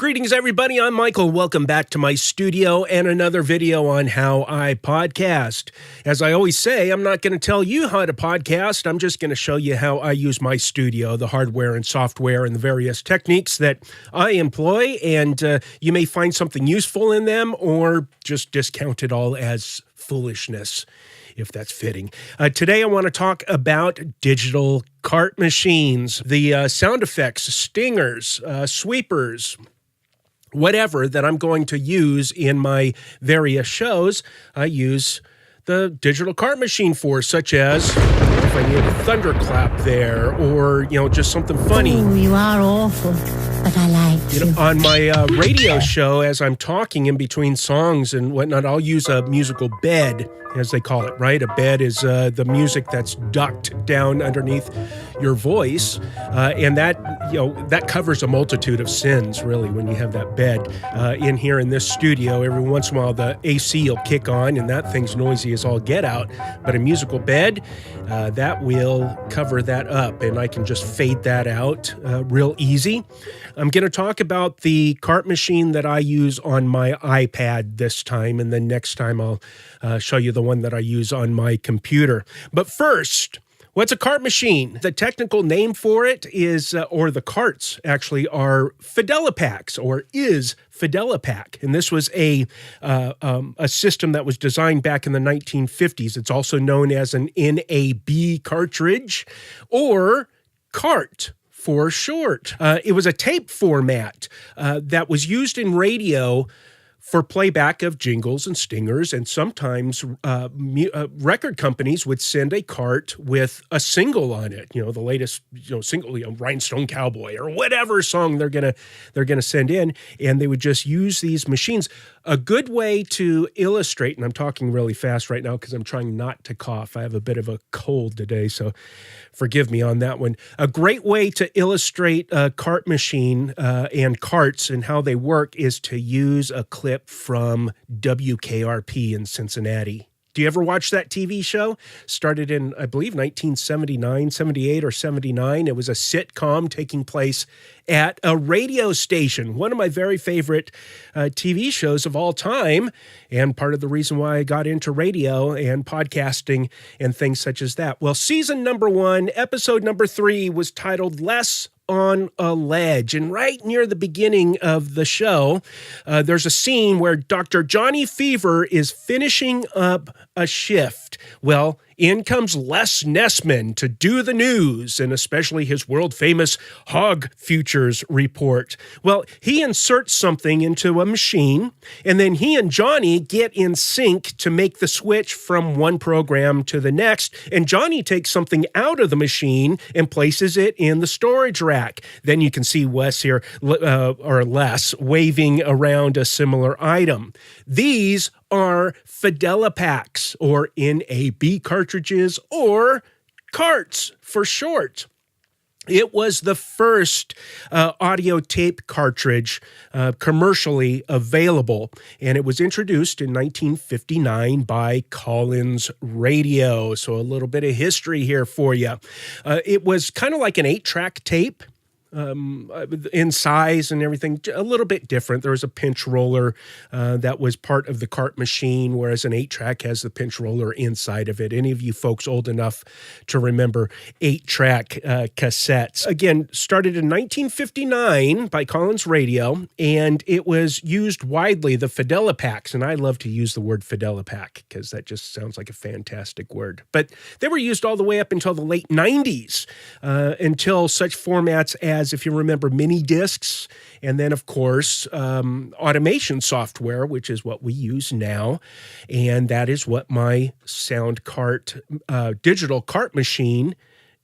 Greetings, everybody. I'm Michael. Welcome back to my studio and another video on how I podcast. As I always say, I'm not going to tell you how to podcast. I'm just going to show you how I use my studio, the hardware and software and the various techniques that I employ. And you may find something useful in them or just discount it all as foolishness, if that's fitting. Today, I want to talk about digital cart machines, the sound effects, stingers, sweepers, whatever that I'm going to use in my various shows. I use the digital cart machine for, such as if I need a thunderclap there, or, just something funny. Oh, you are awful, but I like you. On my radio show, as I'm talking in between songs and whatnot, I'll use a musical bed, as they call it, right? A bed is the music that's ducked down underneath your voice, and that covers a multitude of sins, really, when you have that bed in here in this studio. Every once in a while, the AC will kick on, and that thing's noisy as all get out. But a musical bed, that will cover that up, and I can just fade that out real easy. I'm going to talk about the cart machine that I use on my iPad this time, and then next time I'll show you the one that I use on my computer. But first, what's a cart machine? The technical name for it is, or the carts actually, are Fidelipacs, or is Fidelipac. And this was a system that was designed back in the 1950s. It's also known as an NAB cartridge, or CART for short. It was a tape format that was used in radio for playback of jingles and stingers, and sometimes record companies would send a cart with a single on it. The latest single, Rhinestone Cowboy or whatever song they're gonna send in, and they would just use these machines. A good way to illustrate, and I'm talking really fast right now because I'm trying not to cough. I have a bit of a cold today, so forgive me on that one. A great way to illustrate a cart machine and carts and how they work is to use a clip from WKRP in Cincinnati. Do you ever watch that TV show? Started in, I believe, 1979, 78, or 79. It was a sitcom taking place at a radio station, one of my very favorite TV shows of all time, and part of the reason why I got into radio and podcasting and things such as that. Well, season number 1, episode number 3 was titled Less on a Ledge. And right near the beginning of the show, there's a scene where Dr. Johnny Fever is finishing up a shift. Well, in comes Les Nessman to do the news, and especially his world-famous hog futures report. Well, he inserts something into a machine, and then he and Johnny get in sync to make the switch from one program to the next, and Johnny takes something out of the machine and places it in the storage rack. Then you can see Wes here, or Les, waving around a similar item. These are Fidelipacs, or NAB cartridges, or carts for short. It was the first audio tape cartridge commercially available, and it was introduced in 1959 by Collins Radio. So a little bit of history here for you. It was kind of like an 8-track tape. In size and everything, a little bit different. There was a pinch roller that was part of the cart machine, whereas an 8-track has the pinch roller inside of it. Any of you folks old enough to remember 8-track cassettes? Again, started in 1959 by Collins Radio, and it was used widely, the Fidelipacs, and I love to use the word Fidelipac because that just sounds like a fantastic word. But they were used all the way up until the late 90s, until such formats as, if you remember, mini discs, and then, of course, automation software, which is what we use now, and that is what my sound cart, digital cart machine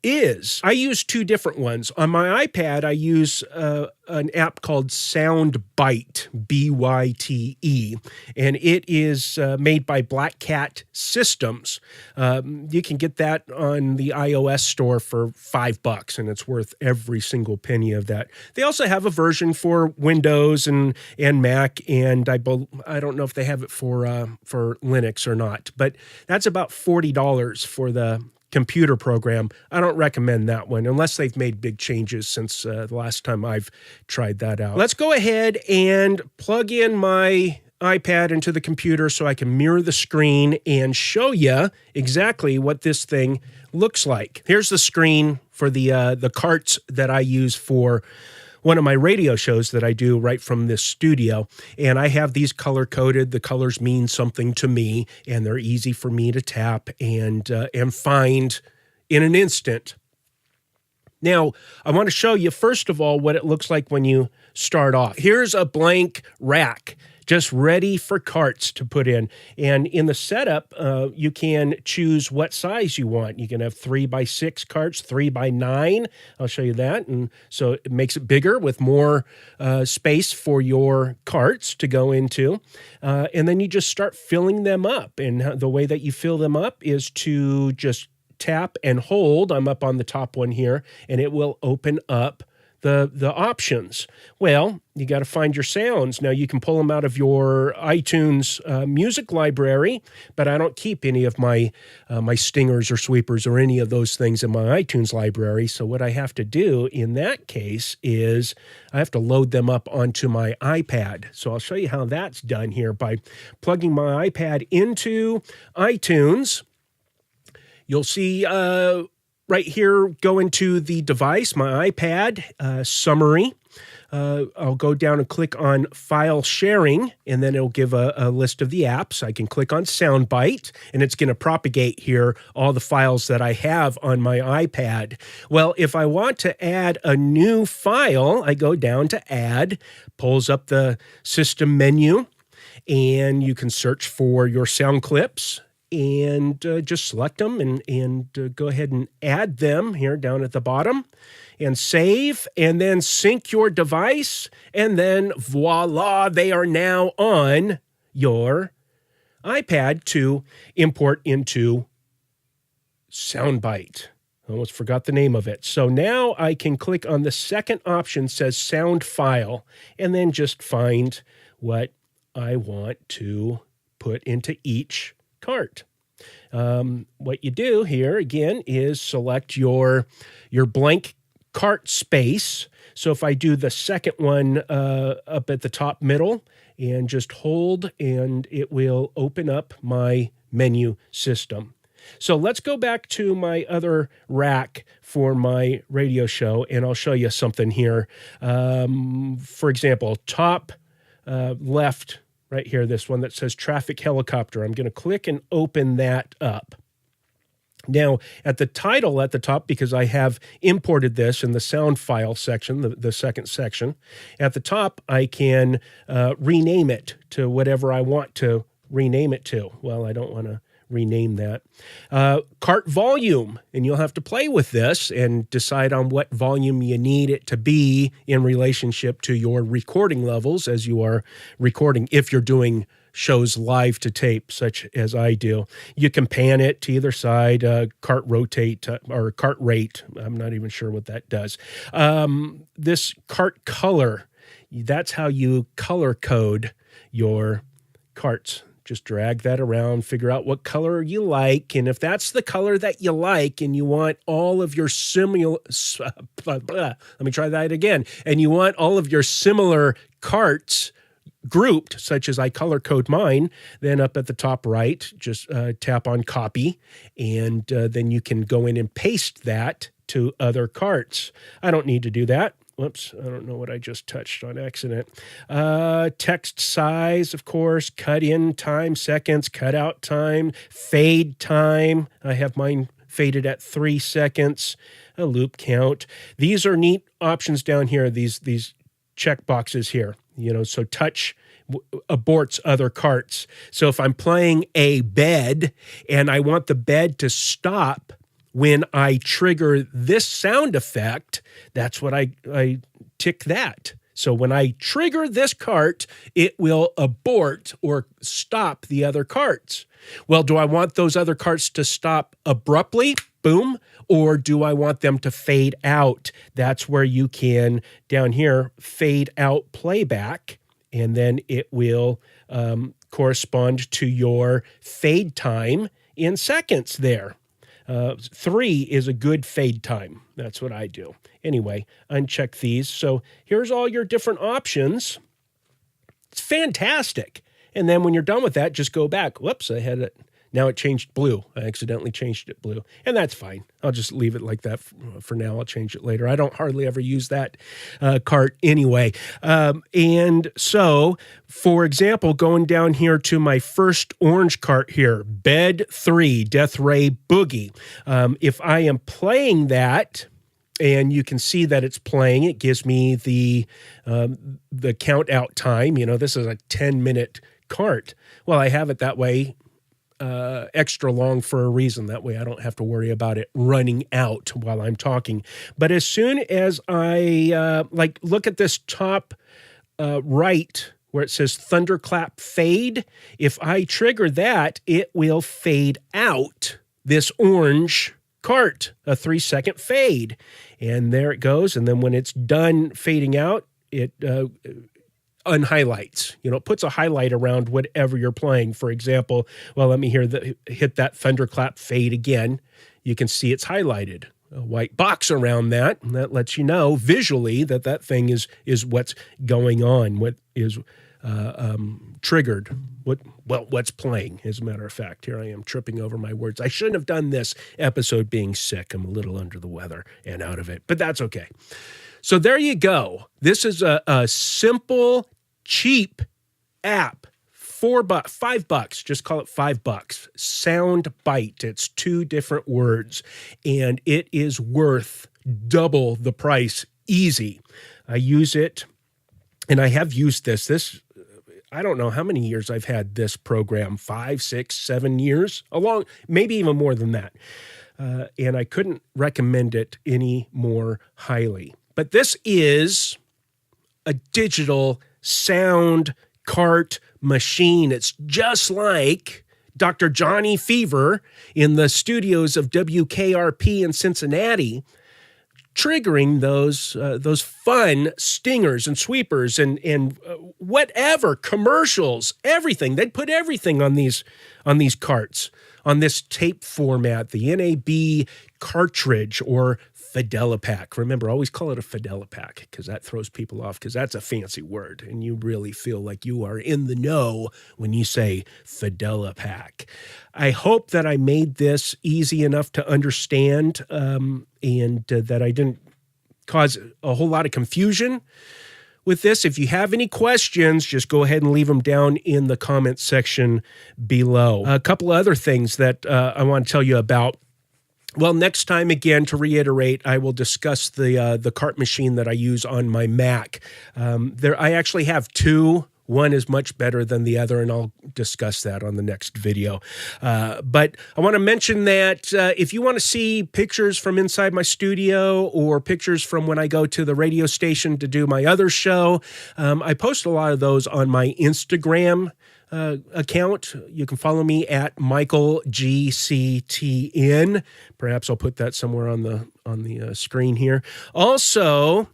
is. I use 2 different ones. On my iPad, I use an app called Byte, B-Y-T-E, and it is made by Black Cat Systems. You can get that on the iOS store for $5, and it's worth every single penny of that. They also have a version for Windows and Mac, and I don't know if they have it for Linux or not, but that's about $40 for the computer program, I don't recommend that one unless they've made big changes since the last time I've tried that out. Let's go ahead and plug in my iPad into the computer so I can mirror the screen and show you exactly what this thing looks like. Here's the screen for the carts that I use for one of my radio shows that I do right from this studio. And I have these color-coded. The colors mean something to me, and they're easy for me to tap and find in an instant. Now, I want to show you, first of all, what it looks like when you start off. Here's a blank rack, just ready for carts to put in. And in the setup, you can choose what size you want. You can have 3x6 carts, 3x9. I'll show you that. And so it makes it bigger with more space for your carts to go into. And then you just start filling them up. And the way that you fill them up is to just tap and hold. I'm up on the top one here, and it will open up the options. Well, you got to find your sounds. Now, you can pull them out of your iTunes music library, but I don't keep any of my my stingers or sweepers or any of those things in my iTunes library. So what I have to do in that case is I have to load them up onto my iPad. So I'll show you how that's done here by plugging my iPad into iTunes. You'll see right here, go into the device, my iPad, summary. I'll go down and click on file sharing, and then it'll give a list of the apps. I can click on Byte, and it's going to propagate here all the files that I have on my iPad. Well, if I want to add a new file, I go down to add, pulls up the system menu, and you can search for your sound clips. And just select them and go ahead and add them here down at the bottom and save, and then sync your device, and then voila, they are now on your iPad to import into Byte. I almost forgot the name of it. So now I can click on the second option, says sound file, and then just find what I want to put into each cart. What you do here again is select your blank cart space. So if I do the second one up at the top middle and just hold, and it will open up my menu system. So let's go back to my other rack for my radio show, and I'll show you something here. For example, top left right here, this one that says traffic helicopter. I'm going to click and open that up. Now, at the title at the top, because I have imported this in the sound file section, the second section, at the top, I can rename it to whatever I want to rename it to. Well, I don't want to rename that. Cart volume, and you'll have to play with this and decide on what volume you need it to be in relationship to your recording levels as you are recording, if you're doing shows live to tape, such as I do. You can pan it to either side, cart rotate, or cart rate. I'm not even sure what that does. This cart color, that's how you color code your carts. Just drag that around, figure out what color you like, and if that's the color that you like and you want all of your similar, let me try that again, and you want all of your similar carts grouped, such as I color code mine, then up at the top right, just tap on copy, and then you can go in and paste that to other carts. I don't need to do that. Whoops, I don't know what I just touched on accident. Text size, of course, cut in time, seconds, cut out time, fade time. I have mine faded at 3 seconds, a loop count. These are neat options down here, these check boxes here. You know, so touch aborts other carts. So if I'm playing a bed and I want the bed to stop when I trigger this sound effect, that's what I tick that. So when I trigger this cart, it will abort or stop the other carts. Well, do I want those other carts to stop abruptly? Boom. Or do I want them to fade out? That's where you can, down here, fade out playback, and then it will correspond to your fade time in seconds there. 3 is a good fade time. That's what I do. Anyway, uncheck these. So here's all your different options. It's fantastic. And then when you're done with that, just go back. Whoops, I had it. Now it changed blue. I accidentally changed it blue. And that's fine. I'll just leave it like that for now. I'll change it later. I don't hardly ever use that cart anyway. And so, for example, going down here to my first orange cart here, Bed 3, Death Ray Boogie. If I am playing that, and you can see that it's playing, it gives me the count out time. This is a 10-minute cart. Well, I have it that way extra long for a reason. That way I don't have to worry about it running out while I'm talking. But as soon as I look at this top right where it says thunderclap fade, if I trigger that, it will fade out this orange cart, a 3-second fade. And there it goes. And then when it's done fading out, it unhighlights. It puts a highlight around whatever you're playing. For example, well, let me hit that thunderclap fade again. You can see it's highlighted. A white box around that, and that lets you know visually that thing is what's going on, what is triggered, what's playing. As a matter of fact, here I am tripping over my words. I shouldn't have done this episode being sick. I'm a little under the weather and out of it, but that's okay. So there you go. This is a simple, cheap app. $5. Just call it $5. Sound Byte. It's 2 different words, and it is worth double the price. Easy. I use it, and I have used this. I don't know how many years I've had this program. 5, 6, 7 years, maybe even more than that. And I couldn't recommend it any more highly. But this is a digital sound cart machine. It's just like Dr. Johnny Fever in the studios of WKRP in Cincinnati, triggering those fun stingers and sweepers and whatever, commercials, everything. They'd put everything on these carts, on this tape format, the NAB Cartridge or Fidelipac. Remember, always call it a Fidelipac because that throws people off because that's a fancy word and you really feel like you are in the know when you say Fidelipac. I hope that I made this easy enough to understand and that I didn't cause a whole lot of confusion with this. If you have any questions, just go ahead and leave them down in the comments section below. A couple of other things that I want to tell you about. Well, next time, again, to reiterate, I will discuss the cart machine that I use on my Mac. I actually have 2. One is much better than the other, and I'll discuss that on the next video. But I want to mention that if you want to see pictures from inside my studio or pictures from when I go to the radio station to do my other show, I post a lot of those on my Instagram account. You can follow me at MichaelGCTN. Perhaps I'll put that somewhere on the screen here. Also,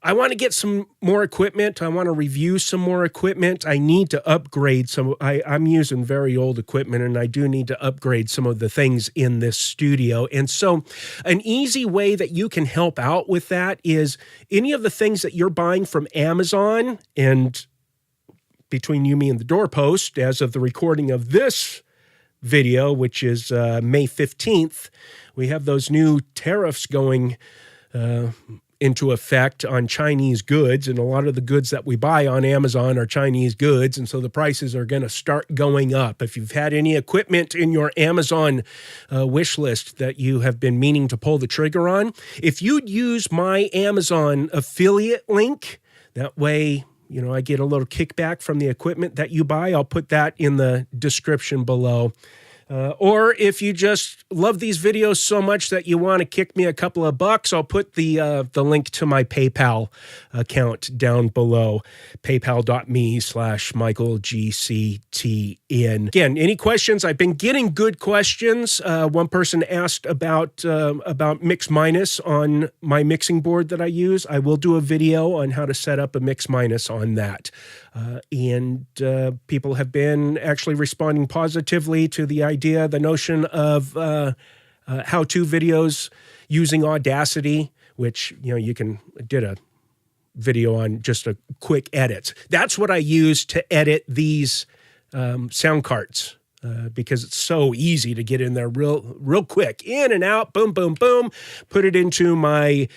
I want to get some more equipment. I want to review some more equipment. I need to upgrade some. I'm using very old equipment, and I do need to upgrade some of the things in this studio. And so an easy way that you can help out with that is any of the things that you're buying from Amazon, and between you, me, and the doorpost, as of the recording of this video, which is May 15th, we have those new tariffs going into effect on Chinese goods, and a lot of the goods that we buy on Amazon are Chinese goods, and so the prices are going to start going up. If you've had any equipment in your Amazon wish list that you have been meaning to pull the trigger on, if you'd use my Amazon affiliate link, that way, I get a little kickback from the equipment that you buy. I'll put that in the description below. Or if you just love these videos so much that you want to kick me a couple of bucks, I'll put the link to my PayPal account down below, paypal.me/MichaelGCTN. Again, any questions? I've been getting good questions. One person asked about mix minus on my mixing board that I use. I will do a video on how to set up a mix minus on that. And people have been actually responding positively to the idea, the notion of how-to videos using Audacity, which, you did a video on just a quick edits. That's what I use to edit these sound cards. Because it's so easy to get in there real quick, in and out, boom, boom, boom. Put it into my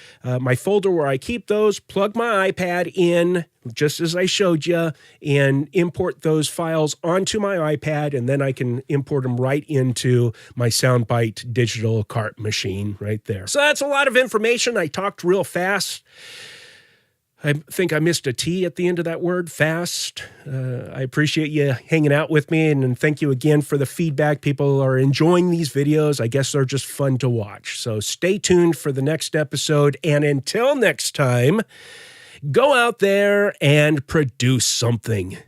folder where I keep those. Plug my iPad in, just as I showed you, and import those files onto my iPad, and then I can import them right into my SoundByte digital cart machine right there. So that's a lot of information. I talked real fast. I think I missed a T at the end of that word, fast. I appreciate you hanging out with me, and thank you again for the feedback. People are enjoying these videos. I guess they're just fun to watch. So stay tuned for the next episode, and until next time, go out there and produce something.